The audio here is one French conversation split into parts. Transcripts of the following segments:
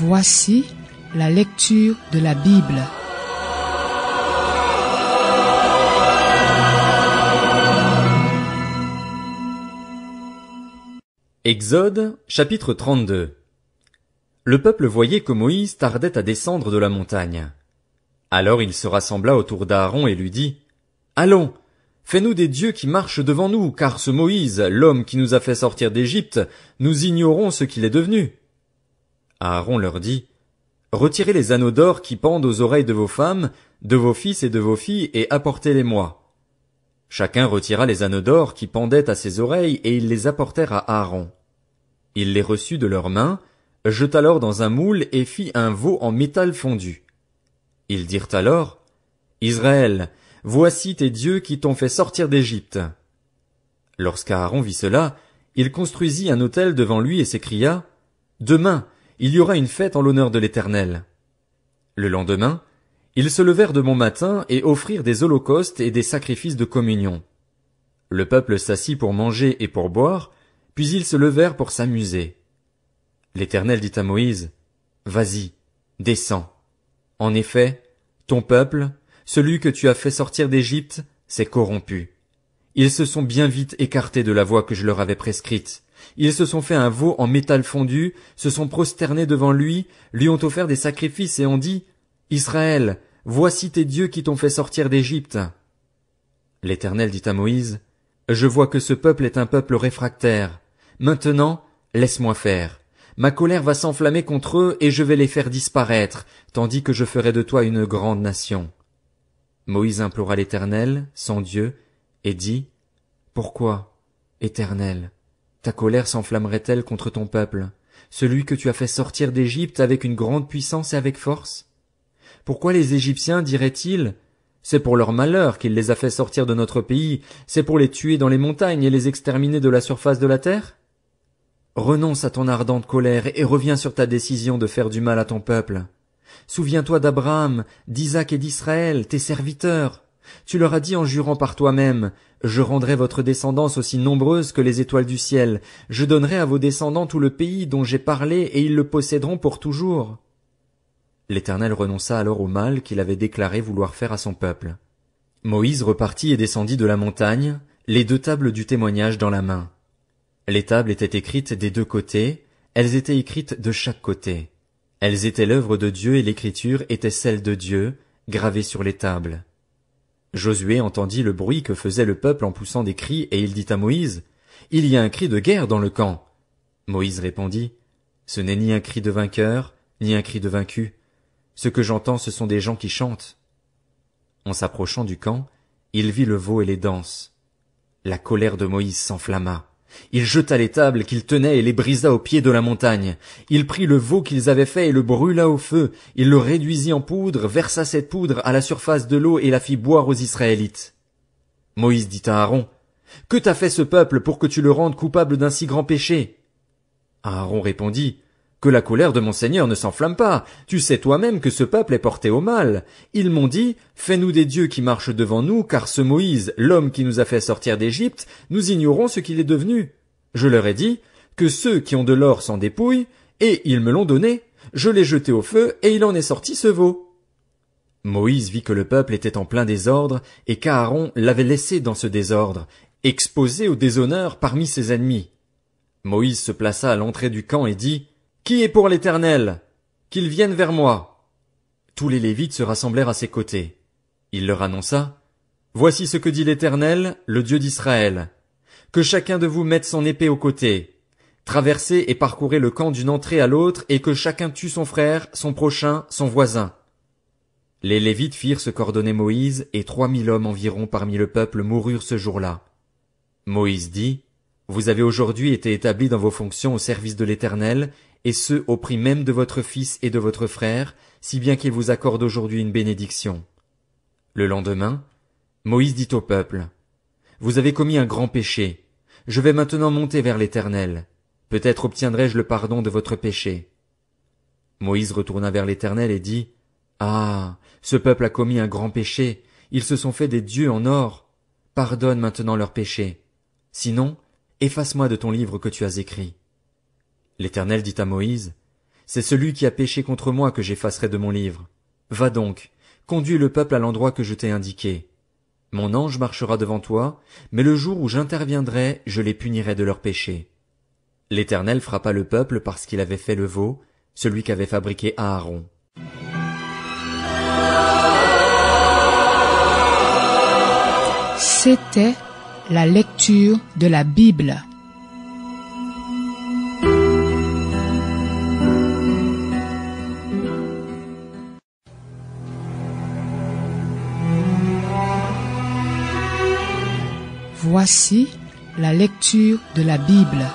Voici la lecture de la Bible. Exode, chapitre 32. Le peuple voyait que Moïse tardait à descendre de la montagne. Alors il se rassembla autour d'Aaron et lui dit, « Allons, fais-nous des dieux qui marchent devant nous, car ce Moïse, l'homme qui nous a fait sortir d'Égypte, nous ignorons ce qu'il est devenu. » Aaron leur dit, « Retirez les anneaux d'or qui pendent aux oreilles de vos femmes, de vos fils et de vos filles, et apportez-les-moi. » Chacun retira les anneaux d'or qui pendaient à ses oreilles, et ils les apportèrent à Aaron. Il les reçut de leurs mains, jeta l'or dans un moule et fit un veau en métal fondu. Ils dirent alors, « Israël, voici tes dieux qui t'ont fait sortir d'Égypte. » Lorsqu'Aaron vit cela, il construisit un autel devant lui et s'écria, « Demain, il y aura une fête en l'honneur de l'Éternel. » Le lendemain, ils se levèrent de bon matin et offrirent des holocaustes et des sacrifices de communion. Le peuple s'assit pour manger et pour boire, puis ils se levèrent pour s'amuser. L'Éternel dit à Moïse, « Vas-y, descends. En effet, ton peuple, celui que tu as fait sortir d'Égypte, s'est corrompu. Ils se sont bien vite écartés de la voie que je leur avais prescrite. Ils se sont fait un veau en métal fondu, se sont prosternés devant lui ont offert des sacrifices et ont dit, « Israël, voici tes dieux qui t'ont fait sortir d'Égypte. » L'Éternel dit à Moïse, « Je vois que ce peuple est un peuple réfractaire. Maintenant, laisse-moi faire. Ma colère va s'enflammer contre eux et je vais les faire disparaître, tandis que je ferai de toi une grande nation. » Moïse implora l'Éternel, son Dieu, et dit, « Pourquoi, Éternel, ta colère s'enflammerait-elle contre ton peuple, celui que tu as fait sortir d'Égypte avec une grande puissance et avec force? Pourquoi les Égyptiens diraient-ils, c'est pour leur malheur qu'il les a fait sortir de notre pays, c'est pour les tuer dans les montagnes et les exterminer de la surface de la terre? Renonce à ton ardente colère et reviens sur ta décision de faire du mal à ton peuple. Souviens-toi d'Abraham, d'Isaac et d'Israël, tes serviteurs. Tu leur as dit en jurant par toi-même, « Je rendrai votre descendance aussi nombreuse que les étoiles du ciel. Je donnerai à vos descendants tout le pays dont j'ai parlé et ils le posséderont pour toujours. » L'Éternel renonça alors au mal qu'il avait déclaré vouloir faire à son peuple. Moïse repartit et descendit de la montagne, les 2 tables du témoignage dans la main. Les tables étaient écrites des 2 côtés, elles étaient écrites de chaque côté. Elles étaient l'œuvre de Dieu et l'écriture était celle de Dieu, gravée sur les tables. Josué entendit le bruit que faisait le peuple en poussant des cris et il dit à Moïse, « Il y a un cri de guerre dans le camp. » Moïse répondit, « Ce n'est ni un cri de vainqueur, ni un cri de vaincu. Ce que j'entends, ce sont des gens qui chantent. » En s'approchant du camp, il vit le veau et les danses. La colère de Moïse s'enflamma. Il jeta les tables qu'il tenait et les brisa au pied de la montagne. Il prit le veau qu'ils avaient fait et le brûla au feu. Il le réduisit en poudre, versa cette poudre à la surface de l'eau et la fit boire aux Israélites. Moïse dit à Aaron, « Que t'a fait ce peuple pour que tu le rendes coupable d'un si grand péché? » Aaron répondit, « Que la colère de mon Seigneur ne s'enflamme pas. Tu sais toi-même que ce peuple est porté au mal. Ils m'ont dit, fais-nous des dieux qui marchent devant nous, car ce Moïse, l'homme qui nous a fait sortir d'Égypte, nous ignorons ce qu'il est devenu. Je leur ai dit, que ceux qui ont de l'or s'en dépouillent, et ils me l'ont donné. Je l'ai jeté au feu, et il en est sorti ce veau. » Moïse vit que le peuple était en plein désordre, et qu'Aaron l'avait laissé dans ce désordre, exposé au déshonneur parmi ses ennemis. Moïse se plaça à l'entrée du camp et dit, « Qui est pour l'Éternel? Qu'il vienne vers moi. » Tous les Lévites se rassemblèrent à ses côtés. Il leur annonça, « Voici ce que dit l'Éternel, le Dieu d'Israël. Que chacun de vous mette son épée au côté. Traversez et parcourez le camp d'une entrée à l'autre et que chacun tue son frère, son prochain, son voisin. » Les Lévites firent ce qu'ordonnait Moïse et 3000 hommes environ parmi le peuple moururent ce jour-là. Moïse dit, « Vous avez aujourd'hui été établis dans vos fonctions au service de l'Éternel, et ce au prix même de votre fils et de votre frère, si bien qu'il vous accorde aujourd'hui une bénédiction. » Le lendemain, Moïse dit au peuple, « Vous avez commis un grand péché. Je vais maintenant monter vers l'Éternel. Peut-être obtiendrai-je le pardon de votre péché. » Moïse retourna vers l'Éternel et dit, « Ah, ce peuple a commis un grand péché. Ils se sont fait des dieux en or. Pardonne maintenant leurs péchés. Sinon, efface-moi de ton livre que tu as écrit. » L'Éternel dit à Moïse, c'est celui qui a péché contre moi que j'effacerai de mon livre. Va donc, conduis le peuple à l'endroit que je t'ai indiqué. Mon ange marchera devant toi, mais le jour où j'interviendrai, je les punirai de leurs péchés. L'Éternel frappa le peuple parce qu'il avait fait le veau, celui qu'avait fabriqué Aaron. C'était la lecture de la Bible. Voici la lecture de la Bible.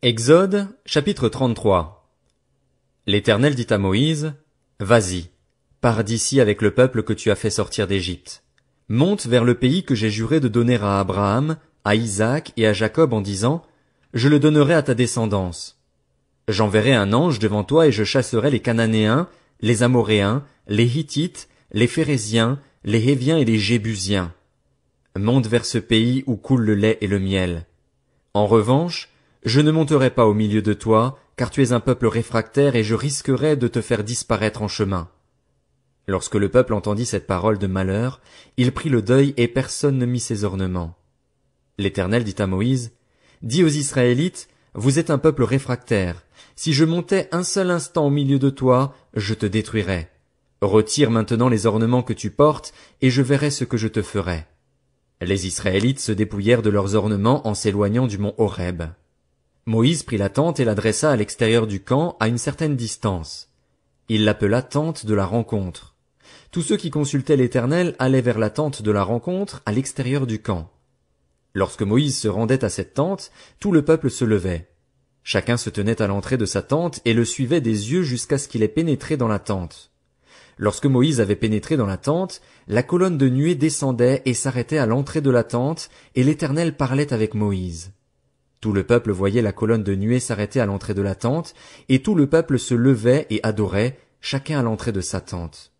Exode, chapitre 33. L'Éternel dit à Moïse, « Vas-y, pars d'ici avec le peuple que tu as fait sortir d'Égypte. Monte vers le pays que j'ai juré de donner à Abraham, à Isaac et à Jacob en disant, « Je le donnerai à ta descendance. » J'enverrai un ange devant toi et je chasserai les Cananéens, les Amoréens, les Hittites, les Phéréziens, les Héviens et les Jébusiens. Monte vers ce pays où coule le lait et le miel. En revanche, je ne monterai pas au milieu de toi, car tu es un peuple réfractaire et je risquerai de te faire disparaître en chemin. Lorsque le peuple entendit cette parole de malheur, il prit le deuil et personne ne mit ses ornements. L'Éternel dit à Moïse, « Dis aux Israélites, vous êtes un peuple réfractaire. Si je montais un seul instant au milieu de toi, je te détruirais. Retire maintenant les ornements que tu portes, et je verrai ce que je te ferai. » Les Israélites se dépouillèrent de leurs ornements en s'éloignant du mont Horeb. Moïse prit la tente et la dressa à l'extérieur du camp, à une certaine distance. Il l'appela tente de la rencontre. Tous ceux qui consultaient l'Éternel allaient vers la tente de la rencontre, à l'extérieur du camp. Lorsque Moïse se rendait à cette tente, tout le peuple se levait. Chacun se tenait à l'entrée de sa tente et le suivait des yeux jusqu'à ce qu'il ait pénétré dans la tente. Lorsque Moïse avait pénétré dans la tente, la colonne de nuée descendait et s'arrêtait à l'entrée de la tente, et l'Éternel parlait avec Moïse. Tout le peuple voyait la colonne de nuée s'arrêter à l'entrée de la tente, et tout le peuple se levait et adorait, chacun à l'entrée de sa tente.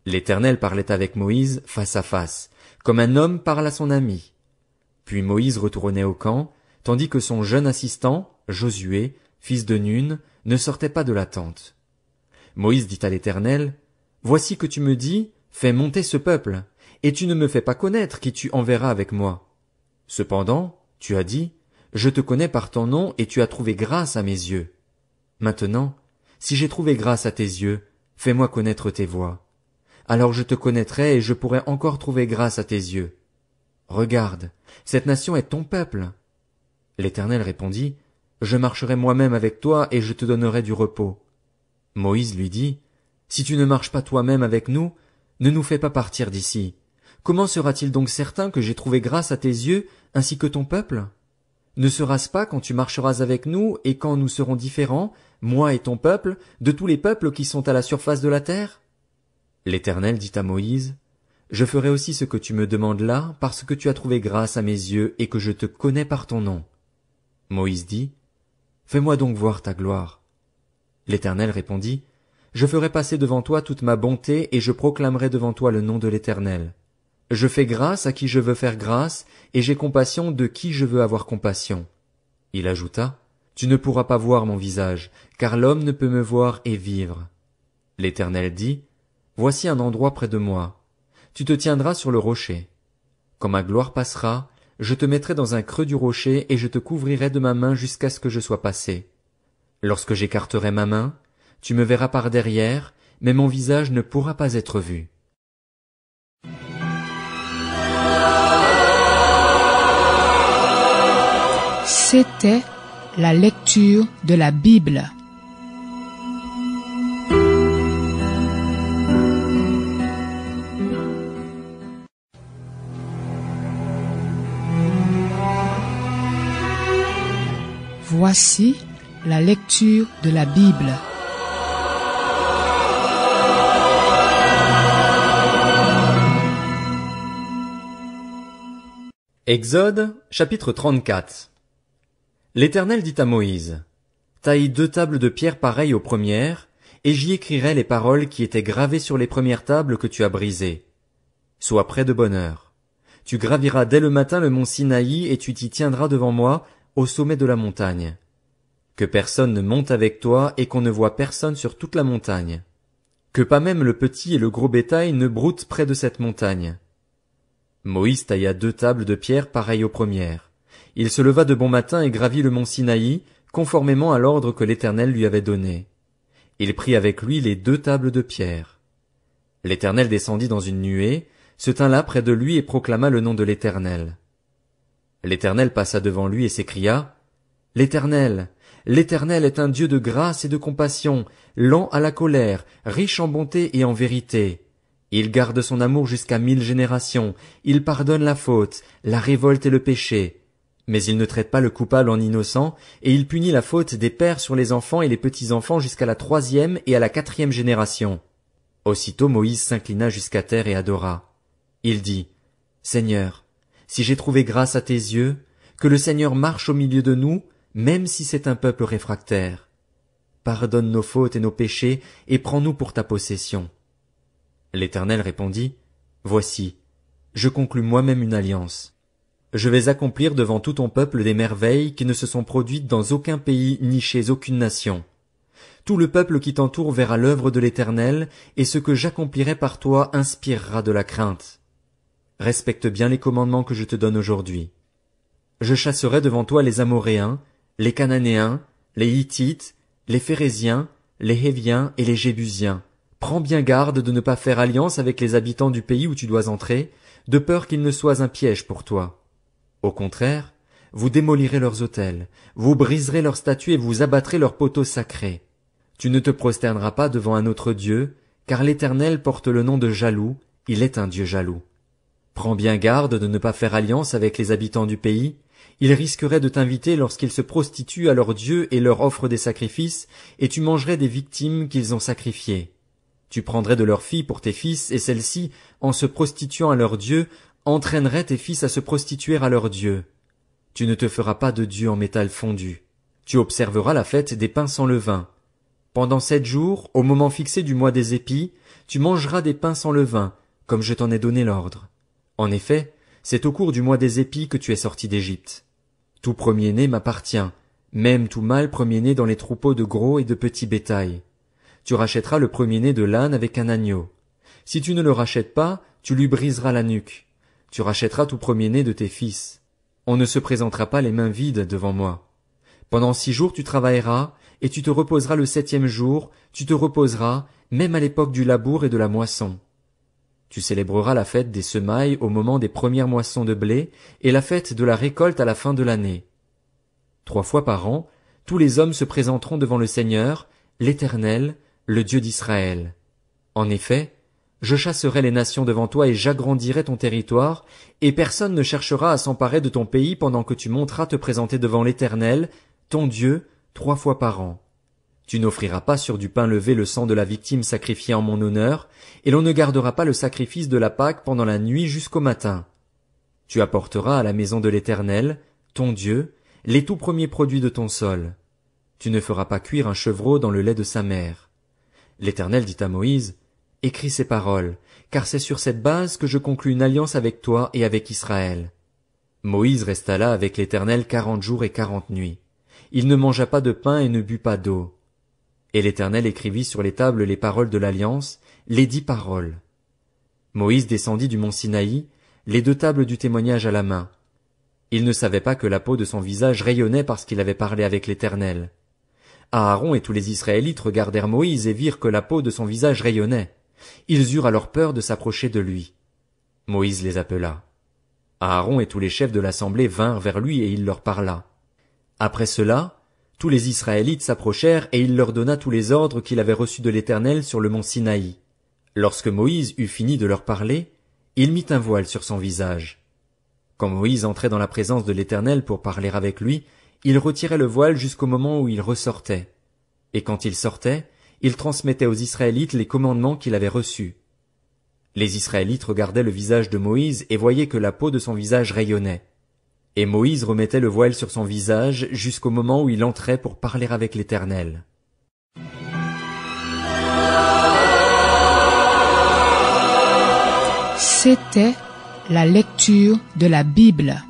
L'Éternel parlait avec Moïse face à face, comme un homme parle à son ami. Puis Moïse retournait au camp, tandis que son jeune assistant, Josué, fils de Nun, ne sortait pas de la tente. Moïse dit à l'Éternel, « Voici que tu me dis, fais monter ce peuple, et tu ne me fais pas connaître qui tu enverras avec moi. Cependant, tu as dit, je te connais par ton nom et tu as trouvé grâce à mes yeux. Maintenant, si j'ai trouvé grâce à tes yeux, fais-moi connaître tes voies. Alors je te connaîtrai et je pourrai encore trouver grâce à tes yeux. Regarde, cette nation est ton peuple. » L'Éternel répondit, « Je marcherai moi-même avec toi et je te donnerai du repos. » Moïse lui dit, « Si tu ne marches pas toi-même avec nous, ne nous fais pas partir d'ici. Comment sera-t-il donc certain que j'ai trouvé grâce à tes yeux ainsi que ton peuple? Ne sera-ce pas quand tu marcheras avec nous et quand nous serons différents, moi et ton peuple, de tous les peuples qui sont à la surface de la terre? » L'Éternel dit à Moïse, « Je ferai aussi ce que tu me demandes là, parce que tu as trouvé grâce à mes yeux et que je te connais par ton nom. » Moïse dit, « Fais-moi donc voir ta gloire. » L'Éternel répondit, « Je ferai passer devant toi toute ma bonté et je proclamerai devant toi le nom de l'Éternel. Je fais grâce à qui je veux faire grâce, et j'ai compassion de qui je veux avoir compassion. » Il ajouta, « Tu ne pourras pas voir mon visage, car l'homme ne peut me voir et vivre. » L'Éternel dit, « Voici un endroit près de moi. Tu te tiendras sur le rocher. Quand ma gloire passera, je te mettrai dans un creux du rocher et je te couvrirai de ma main jusqu'à ce que je sois passé. Lorsque j'écarterai ma main, tu me verras par derrière, mais mon visage ne pourra pas être vu. » C'était la lecture de la Bible. Voici la lecture de la Bible. Exode, chapitre 34. L'Éternel dit à Moïse, « Taille 2 tables de pierre pareilles aux premières, et j'y écrirai les paroles qui étaient gravées sur les premières tables que tu as brisées. Sois prêt de bonne heure. Tu graviras dès le matin le mont Sinaï et tu t'y tiendras devant moi, au sommet de la montagne. Que personne ne monte avec toi et qu'on ne voie personne sur toute la montagne. Que pas même le petit et le gros bétail ne broutent près de cette montagne. Moïse tailla 2 tables de pierre pareilles aux premières. Il se leva de bon matin et gravit le mont Sinaï, conformément à l'ordre que l'Éternel lui avait donné. Il prit avec lui les 2 tables de pierre. L'Éternel descendit dans une nuée, se tint là près de lui et proclama le nom de l'Éternel. L'Éternel passa devant lui et s'écria, « L'Éternel, l'Éternel est un Dieu de grâce et de compassion, lent à la colère, riche en bonté et en vérité. Il garde son amour jusqu'à 1000 générations, il pardonne la faute, la révolte et le péché. Mais il ne traite pas le coupable en innocent, et il punit la faute des pères sur les enfants et les petits-enfants jusqu'à la 3e et à la 4e génération. » Aussitôt Moïse s'inclina jusqu'à terre et adora. Il dit, « Seigneur, si j'ai trouvé grâce à tes yeux, que le Seigneur marche au milieu de nous, même si c'est un peuple réfractaire. Pardonne nos fautes et nos péchés, et prends-nous pour ta possession. » L'Éternel répondit, « Voici, je conclus moi-même une alliance. Je vais accomplir devant tout ton peuple des merveilles qui ne se sont produites dans aucun pays ni chez aucune nation. Tout le peuple qui t'entoure verra l'œuvre de l'Éternel, et ce que j'accomplirai par toi inspirera de la crainte. Respecte bien les commandements que je te donne aujourd'hui. Je chasserai devant toi les Amoréens, les Cananéens, les Hittites, les Phéréziens, les Héviens et les Jébusiens. Prends bien garde de ne pas faire alliance avec les habitants du pays où tu dois entrer, de peur qu'ils ne soient un piège pour toi. Au contraire, vous démolirez leurs autels, vous briserez leurs statues et vous abattrez leurs poteaux sacrés. Tu ne te prosterneras pas devant un autre Dieu, car l'Éternel porte le nom de jaloux, il est un Dieu jaloux. Prends bien garde de ne pas faire alliance avec les habitants du pays, ils risqueraient de t'inviter lorsqu'ils se prostituent à leurs dieux et leur offrent des sacrifices, et tu mangerais des victimes qu'ils ont sacrifiées. Tu prendrais de leurs filles pour tes fils, et celles-ci, en se prostituant à leurs dieux, entraîneraient tes fils à se prostituer à leurs dieux. Tu ne te feras pas de dieu en métal fondu. Tu observeras la fête des pains sans levain. Pendant 7 jours, au moment fixé du mois des épis, tu mangeras des pains sans levain, comme je t'en ai donné l'ordre. En effet, c'est au cours du mois des épis que tu es sorti d'Égypte. Tout premier-né m'appartient, même tout mâle premier-né dans les troupeaux de gros et de petits bétail. Tu rachèteras le premier-né de l'âne avec un agneau. Si tu ne le rachètes pas, tu lui briseras la nuque. Tu rachèteras tout premier-né de tes fils. On ne se présentera pas les mains vides devant moi. Pendant 6 jours tu travailleras, et tu te reposeras le 7e jour, tu te reposeras, même à l'époque du labour et de la moisson. Tu célébreras la fête des semailles au moment des premières moissons de blé, et la fête de la récolte à la fin de l'année. 3 fois par an, tous les hommes se présenteront devant le Seigneur, l'Éternel, le Dieu d'Israël. En effet, je chasserai les nations devant toi et j'agrandirai ton territoire, et personne ne cherchera à s'emparer de ton pays pendant que tu monteras te présenter devant l'Éternel, ton Dieu, 3 fois par an. Tu n'offriras pas sur du pain levé le sang de la victime sacrifiée en mon honneur, et l'on ne gardera pas le sacrifice de la Pâque pendant la nuit jusqu'au matin. Tu apporteras à la maison de l'Éternel, ton Dieu, les tout premiers produits de ton sol. Tu ne feras pas cuire un chevreau dans le lait de sa mère. L'Éternel dit à Moïse, « Écris ces paroles, car c'est sur cette base que je conclus une alliance avec toi et avec Israël. » Moïse resta là avec l'Éternel 40 jours et 40 nuits. Il ne mangea pas de pain et ne but pas d'eau. Et l'Éternel écrivit sur les tables les paroles de l'alliance, les 10 paroles. Moïse descendit du mont Sinaï, les 2 tables du témoignage à la main. Il ne savait pas que la peau de son visage rayonnait parce qu'il avait parlé avec l'Éternel. Aaron et tous les Israélites regardèrent Moïse et virent que la peau de son visage rayonnait. Ils eurent alors peur de s'approcher de lui. Moïse les appela. Aaron et tous les chefs de l'assemblée vinrent vers lui et il leur parla. Après cela, tous les Israélites s'approchèrent et il leur donna tous les ordres qu'il avait reçus de l'Éternel sur le mont Sinaï. Lorsque Moïse eut fini de leur parler, il mit un voile sur son visage. Quand Moïse entrait dans la présence de l'Éternel pour parler avec lui, il retirait le voile jusqu'au moment où il ressortait. Et quand il sortait, il transmettait aux Israélites les commandements qu'il avait reçus. Les Israélites regardaient le visage de Moïse et voyaient que la peau de son visage rayonnait. Et Moïse remettait le voile sur son visage jusqu'au moment où il entrait pour parler avec l'Éternel. C'était La lecture de la Bible.